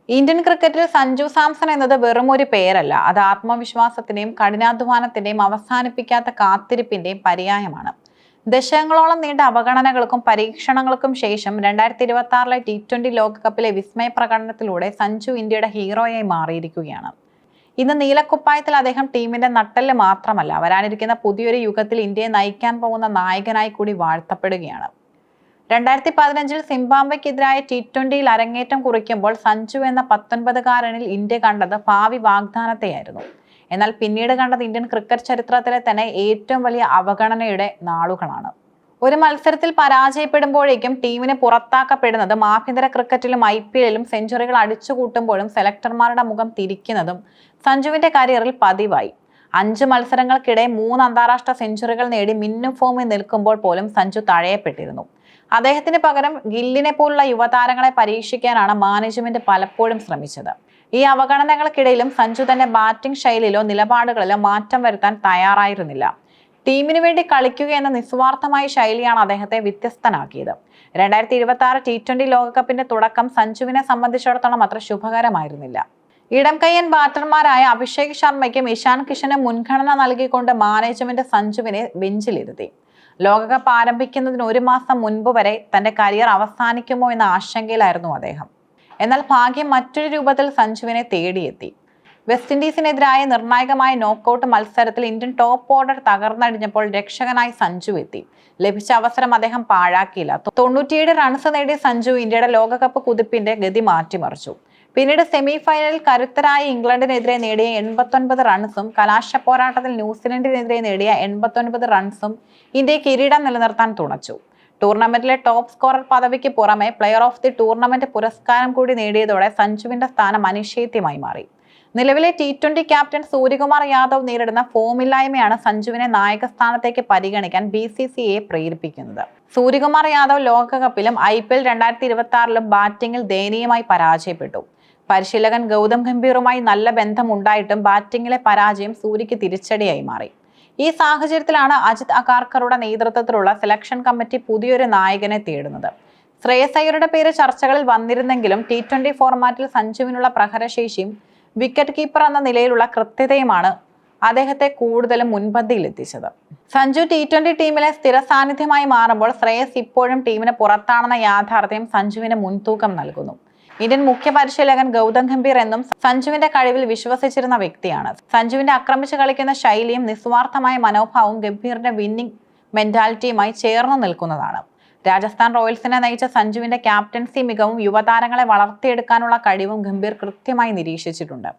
Indian ക്രിക്കറ്റിൽ സഞ്ജു സാംസൺ എന്നത് വെറും ഒരു പേരല്ല, അത് ആത്മവിശ്വാസത്തിന്റെയും കഠിനാധ്വാനത്തിന്റെയും അവസാനിപ്പിക്കാത്ത കാത്തിരിപ്പിന്റെയും പര്യായമാണ്. ദശകങ്ങളോളം നീണ്ട അവഗണനകൾക്കും പരീക്ഷണങ്ങൾക്കും ശേഷം 2026 T20 ലോകകപ്പിലെ വിസ്മയ പ്രകടനത്തിലൂടെ സഞ്ജു ഇന്ത്യയുടെ ഹീറോയായി മാറിയിരിക്കുകയാണ്. ഇന്ന് നീലക്കുപ്പായത്തിൽ അദ്ദേഹം ടീമിന്റെ നട്ടെല്ല് മാത്രമല്ല, വരാനിരിക്കുന്ന പുതിയൊരു യുഗത്തിൽ ഇന്ത്യയെ നയിക്കാൻ പോകുന്ന നായകനായി കൂടി വാഴ്ത്തപ്പെടുകയാണ്. 2015 സിംബാബ്വെക്കെതിരായ T20 അരങ്ങേറ്റം കുറിക്കുമ്പോൾ സഞ്ജു എന്ന 19-കാരനിൽ ഇന്ത്യ കണ്ടത് ഭാവി വാഗ്ദാനത്തെയായിരുന്നു. എന്നാൽ പിന്നീട് കണ്ടത് ഇന്ത്യൻ ക്രിക്കറ്റ് ചരിത്രത്തിലെ തന്നെ ഏറ്റവും വലിയ അവഗണനയുടെ നാളുകളാണ്. ഒരു മത്സരത്തിൽ പരാജയപ്പെടുമ്പോഴേക്കും ടീമിന് പുറത്താക്കപ്പെടുന്നതും ആഭ്യന്തര ക്രിക്കറ്റിലും IPL-ലും സെഞ്ചുറികൾ അടിച്ചുകൂട്ടുമ്പോഴും സെലക്ടർമാരുടെ മുഖം തിരിക്കുന്നതും സഞ്ജുവിന്റെ കരിയറിൽ പതിവായി. 5 മത്സരങ്ങൾക്കിടെ 3 അന്താരാഷ്ട്ര സെഞ്ചുറികൾ നേടി മിന്നും ഫോമിൽ നിൽക്കുമ്പോൾ പോലും സഞ്ജു തഴയപ്പെട്ടിരുന്നു. അദ്ദേഹത്തിന് പകരം ഗില്ലിനെ പോലുള്ള യുവതാരങ്ങളെ പരീക്ഷിക്കാനാണ് മാനേജ്മെന്റ് പലപ്പോഴും ശ്രമിച്ചത്. ഈ അവഗണനകൾക്കിടയിലും സഞ്ജു തന്റെ ബാറ്റിംഗ് ശൈലിയിലോ നിലപാടുകളിലോ മാറ്റം വരുത്താൻ തയ്യാറായിരുന്നില്ല. ടീമിനു വേണ്ടി കളിക്കുക എന്ന നിസ്വാർത്ഥമായ ശൈലിയാണ് അദ്ദേഹത്തെ വ്യത്യസ്തനാക്കിയത്. 2026 T20 ലോകകപ്പിന്റെ തുടക്കം സഞ്ജുവിനെ സംബന്ധിച്ചിടത്തോളം അത്ര ശുഭകരമായിരുന്നില്ല. ഇടം കയ്യൻ ബാറ്റർമാരായ അഭിഷേക് ശർമ്മയ്ക്കും ഇഷാൻ കിഷനും മുൻഗണന നൽകിക്കൊണ്ട് മാനേജ്മെന്റ് സഞ്ജുവിനെ ബെഞ്ചിലിരുത്തി. ലോകകപ്പ് ആരംഭിക്കുന്നതിന് 1 മാസം മുൻപ് വരെ തന്റെ കരിയർ അവസാനിക്കുമോ എന്ന ആശങ്കയിലായിരുന്നു അദ്ദേഹം. എന്നാൽ ഭാഗ്യം മറ്റൊരു രൂപത്തിൽ സഞ്ജുവിനെ തേടിയെത്തി. വെസ്റ്റ് ഇൻഡീസിനെതിരായ നിർണായകമായ നോക്കൌട്ട് മത്സരത്തിൽ ഇന്ത്യൻ ടോപ്പ് ഓർഡർ തകർന്നടിഞ്ഞപ്പോൾ രക്ഷകനായി സഞ്ജു എത്തി. ലഭിച്ച അവസരം അദ്ദേഹം പാഴാക്കിയില്ല. 97 റൺസ് നേടിയ സഞ്ജു ഇന്ത്യയുടെ ലോകകപ്പ് കുതിപ്പിന്റെ ഗതി മാറ്റിമറിച്ചു. പിന്നീട് സെമി ഫൈനലിൽ കരുത്തരായ ഇംഗ്ലണ്ടിനെതിരെ നേടിയ 89 റൺസും കലാശ പോരാട്ടത്തിൽ ന്യൂസിലൻഡിനെതിരെ നേടിയ 89 റൺസും ഇന്ത്യയെ കിരീടം നിലനിർത്താൻ തുണച്ചു. ടൂർണമെന്റിലെ ടോപ്പ് സ്കോറർ പദവിക്ക് പുറമെ പ്ലെയർ ഓഫ് ദി ടൂർണമെന്റ് പുരസ്കാരം കൂടി നേടിയതോടെ സഞ്ജുവിന്റെ സ്ഥാനം അനിശ്ചിതമായി മാറി. നിലവിലെ T20 ക്യാപ്റ്റൻ സൂര്യകുമാർ യാദവ് നേരിടുന്ന ഫോമില്ലായ്മയാണ് സഞ്ജുവിനെ നായക സ്ഥാനത്തേക്ക് പരിഗണിക്കാൻ BCCI പ്രേരിപ്പിക്കുന്നത്. സൂര്യകുമാർ യാദവ് ലോകകപ്പിലും IPL 2026-ലും ബാറ്റിംഗിൽ ദയനീയമായി പരാജയപ്പെട്ടു. പരിശീലകൻ ഗൗതം ഗംഭീറുമായി നല്ല ബന്ധമുണ്ടായിട്ടും ബാറ്റിംഗിലെ പരാജയം സൂര്യക്ക് തിരിച്ചടിയായി മാറി. ഈ സാഹചര്യത്തിലാണ് അജിത് അഗാർക്കറുടെ നേതൃത്വത്തിലുള്ള സെലക്ഷൻ കമ്മിറ്റി പുതിയൊരു നായകനെ തേടുന്നത്. ശ്രേയസ് അയ്യരുടെ പേര് ചർച്ചകളിൽ വന്നിരുന്നെങ്കിലും T20 ഫോർമാറ്റിൽ സഞ്ജുവിനുള്ള പ്രഹരശേഷിയും വിക്കറ്റ് കീപ്പർ എന്ന നിലയിലുള്ള കൃത്യതയുമാണ് അദ്ദേഹത്തെ കൂടുതലും മുൻപന്തിയിലെത്തിച്ചത്. സഞ്ജു T20 ടീമിലെ സ്ഥിര സാന്നിധ്യമായി മാറുമ്പോൾ ശ്രേയസ് ഇപ്പോഴും ടീമിന് പുറത്താണെന്ന യാഥാർത്ഥ്യം സഞ്ജുവിന് മുൻതൂക്കം നൽകുന്നു. ഇന്ത്യൻ മുഖ്യ പരിശീലകൻ ഗൗതം ഗംഭീർ എന്നും സഞ്ജുവിന്റെ കഴിവിൽ വിശ്വസിച്ചിരുന്ന വ്യക്തിയാണ്. സഞ്ജുവിന്റെ ആക്രമിച്ച് കളിക്കുന്ന ശൈലിയും നിസ്വാർത്ഥമായ മനോഭാവവും ഗംഭീറിന്റെ വിന്നിംഗ് മെന്റാലിറ്റിയുമായി ചേർന്ന് നിൽക്കുന്നതാണ്. രാജസ്ഥാൻ റോയൽസിനെ നയിച്ച സഞ്ജുവിന്റെ ക്യാപ്റ്റൻസി മികവും യുവതാരങ്ങളെ വളർത്തിയെടുക്കാനുള്ള കഴിവും ഗംഭീർ കൃത്യമായി നിരീക്ഷിച്ചിട്ടുണ്ട്.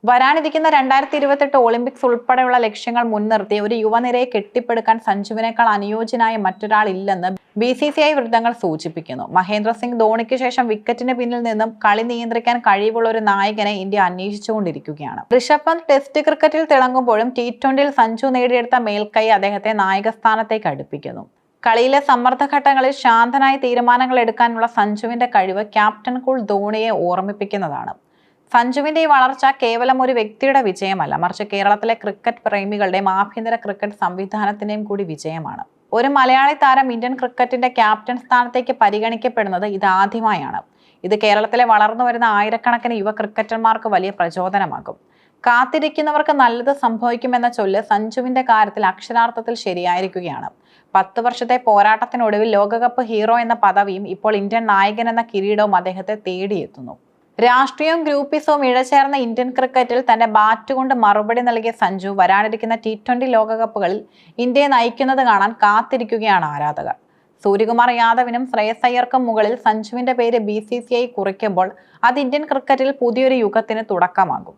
വരാനിരിക്കുന്ന 2028 ഒളിമ്പിക്സ് ഉൾപ്പെടെയുള്ള ലക്ഷ്യങ്ങൾ മുൻനിർത്തി ഒരു യുവനിരയെ കെട്ടിപ്പടുക്കാൻ സഞ്ജുവിനേക്കാൾ അനുയോജ്യനായ മറ്റൊരാളില്ലെന്ന് BCCI വൃത്തങ്ങൾ സൂചിപ്പിക്കുന്നു. മഹേന്ദ്ര സിംഗ് ധോണിക്ക് ശേഷം വിക്കറ്റിന് പിന്നിൽ നിന്നും കളി നിയന്ത്രിക്കാൻ കഴിവുള്ള ഒരു നായകനെ ഇന്ത്യ അന്വേഷിച്ചുകൊണ്ടിരിക്കുകയാണ്. ഋഷഭ് പന്ത് ടെസ്റ്റ് ക്രിക്കറ്റിൽ തിളങ്ങുമ്പോഴും T20 സഞ്ജു നേടിയെടുത്ത മേൽക്കൈ അദ്ദേഹത്തെ നായകസ്ഥാനത്തേക്ക് അടുപ്പിക്കുന്നു. കളിയിലെ സമ്മർദ്ദഘട്ടങ്ങളിൽ ശാന്തനായ തീരുമാനങ്ങൾ എടുക്കാനുള്ള സഞ്ജുവിന്റെ കഴിവ് ക്യാപ്റ്റൻ കൂൾ ധോണിയെ ഓർമ്മിപ്പിക്കുന്നതാണ്. സഞ്ജുവിന്റെ ഈ വളർച്ച കേവലം ഒരു വ്യക്തിയുടെ വിജയമല്ല, മറിച്ച് കേരളത്തിലെ ക്രിക്കറ്റ് പ്രേമികളുടെയും ആഭ്യന്തര ക്രിക്കറ്റ് സംവിധാനത്തിന്റെയും കൂടി വിജയമാണ്. ഒരു മലയാളി താരം ഇന്ത്യൻ ക്രിക്കറ്റിന്റെ ക്യാപ്റ്റൻ സ്ഥാനത്തേക്ക് പരിഗണിക്കപ്പെടുന്നത് ഇതാദ്യമായാണ്. ഇത് കേരളത്തിലെ വളർന്നു വരുന്ന ആയിരക്കണക്കിന് യുവ ക്രിക്കറ്റർമാർക്ക് വലിയ പ്രചോദനമാകും. കാത്തിരിക്കുന്നവർക്ക് നല്ലത് സംഭവിക്കുമെന്ന ചൊല്ല് സഞ്ജുവിന്റെ കാര്യത്തിൽ അക്ഷരാർത്ഥത്തിൽ ശരിയായിരിക്കുകയാണ്. 10 വർഷത്തെ പോരാട്ടത്തിനൊടുവിൽ ലോകകപ്പ് ഹീറോ എന്ന പദവിയും ഇപ്പോൾ ഇന്ത്യൻ നായകൻ എന്ന കിരീടവും അദ്ദേഹത്തെ തേടിയെത്തുന്നു. രാഷ്ട്രീയവും ഗ്രൂപ്പിസവും ഇഴചേർന്ന ഇന്ത്യൻ ക്രിക്കറ്റിൽ തന്റെ ബാറ്റ് കൊണ്ട് മറുപടി നൽകിയ സഞ്ജു വരാനിരിക്കുന്ന T20 ലോകകപ്പുകളിൽ ഇന്ത്യയെ നയിക്കുന്നത് കാണാൻ കാത്തിരിക്കുകയാണ് ആരാധകർ. സൂര്യകുമാർ യാദവിനും ശ്രേയസ് അയ്യർക്കും മുകളിൽ സഞ്ജുവിന്റെ പേര് BCCI കുറിക്കുമ്പോൾ അത് ഇന്ത്യൻ ക്രിക്കറ്റിൽ പുതിയൊരു യുഗത്തിന് തുടക്കമാകും.